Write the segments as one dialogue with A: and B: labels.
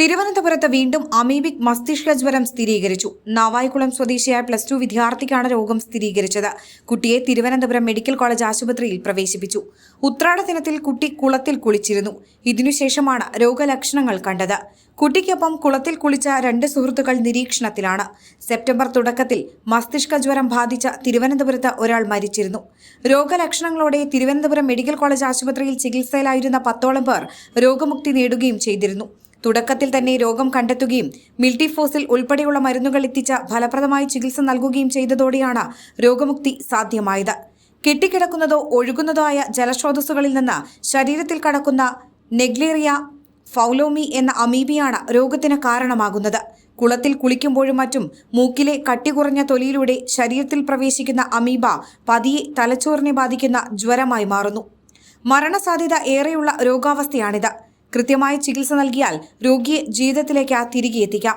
A: തിരുവനന്തപുരത്ത് വീണ്ടും അമീബിക് മസ്തിഷ്ക ജ്വരം സ്ഥിരീകരിച്ചു. നാവായിക്കുളം സ്വദേശിയായ +2 വിദ്യാർത്ഥിക്കാണ് രോഗം സ്ഥിരീകരിച്ചത്. കുട്ടിയെ തിരുവനന്തപുരം മെഡിക്കൽ കോളേജ് ആശുപത്രിയിൽ പ്രവേശിപ്പിച്ചു. ഉത്രാട ദിനത്തിൽ കുട്ടി കുളത്തിൽ കുളിച്ചിരുന്നു. ഇതിനുശേഷമാണ് രോഗലക്ഷണങ്ങൾ കണ്ടത്. കുട്ടിക്കൊപ്പം കുളത്തിൽ കുളിച്ച 2 സുഹൃത്തുക്കൾ നിരീക്ഷണത്തിലാണ്. സെപ്റ്റംബർ തുടക്കത്തിൽ മസ്തിഷ്ക ജ്വരം ബാധിച്ച തിരുവനന്തപുരത്ത് ഒരാൾ മരിച്ചിരുന്നു. രോഗലക്ഷണങ്ങളോടെ തിരുവനന്തപുരം മെഡിക്കൽ കോളേജ് ആശുപത്രിയിൽ ചികിത്സയിലായിരുന്ന 10ഓളം പേർ രോഗമുക്തി നേടുകയും ചെയ്തിരുന്നു. തുടക്കത്തിൽ തന്നെ രോഗം കണ്ടെത്തുകയും മിൽട്ടിഫോസിൽ ഉൾപ്പെടെയുള്ള മരുന്നുകൾ എത്തിച്ച ഫലപ്രദമായി ചികിത്സ നൽകുകയും ചെയ്തതോടെയാണ് രോഗമുക്തി സാധ്യമായത്. കെട്ടിക്കിടക്കുന്നതോ ഒഴുകുന്നതോ ആയ ജലസ്രോതസ്സുകളിൽ നിന്ന് ശരീരത്തിൽ കടക്കുന്ന നെഗ്ലേറിയ ഫൗലോമി എന്ന അമീബിയാണ് രോഗത്തിന് കാരണമാകുന്നത്. കുളത്തിൽ കുളിക്കുമ്പോഴും മറ്റും മൂക്കിലെ കട്ടി കുറഞ്ഞ തൊലിയിലൂടെ ശരീരത്തിൽ പ്രവേശിക്കുന്ന അമീബ പതിയെ തലച്ചോറിനെ ബാധിക്കുന്ന ജ്വരമായി മാറുന്നു. മരണസാധ്യത ഏറെയുള്ള രോഗാവസ്ഥയാണിത്. കൃത്യമായ ചികിത്സ നൽകിയാൽ രോഗിയെ ജീവിതത്തിലേക്ക് തിരികെ എത്തിക്കാം.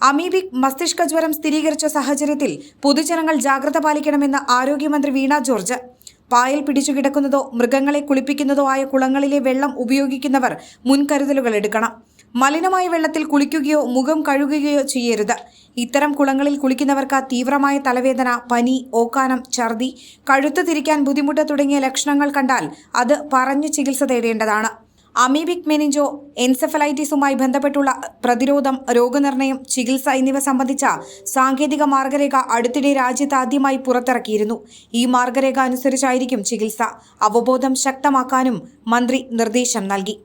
A: അമീബിക് മസ്തിഷ്ക ജ്വരം സ്ഥിരീകരിച്ച സാഹചര്യത്തിൽ പൊതുജനങ്ങൾ ജാഗ്രത പാലിക്കണമെന്ന് ആരോഗ്യമന്ത്രി വീണ ജോർജ്. പായൽ പിടിച്ചു കിടക്കുന്നതോ മൃഗങ്ങളെ കുളിപ്പിക്കുന്നതോ ആയ കുളങ്ങളിലെ വെള്ളം ഉപയോഗിക്കുന്നവർ മുൻകരുതലുകൾ എടുക്കണം. മലിനമായ വെള്ളത്തിൽ കുളിക്കുകയോ മുഖം കഴുകുകയോ ചെയ്യരുത്. ഇത്തരം കുളങ്ങളിൽ കുളിക്കുന്നവർക്ക് തീവ്രമായ തലവേദന, പനി, ഓക്കാനം, ഛർദി, കഴുത്ത് തിരിക്കാൻ ബുദ്ധിമുട്ട് തുടങ്ങിയ ലക്ഷണങ്ങൾ കണ്ടാൽ അത് പറഞ്ഞ് ചികിത്സ തേടേണ്ടതാണ്. അമീബിക് മെനിഞ്ചോ എൻസെഫലൈറ്റിസുമായി ബന്ധപ്പെട്ടുള്ള പ്രതിരോധം, രോഗനിർണയം, ചികിത്സ എന്നിവ സംബന്ധിച്ച സാങ്കേതിക മാർഗരേഖ അടുത്തിടെ രാജ്യത്ത് ആദ്യമായി പുറത്തിറക്കിയിരുന്നു. ഈ മാർഗരേഖ അനുസരിച്ചായിരിക്കും ചികിത്സ. അവബോധം ശക്തമാക്കാനും മന്ത്രി നിർദ്ദേശം നൽകി.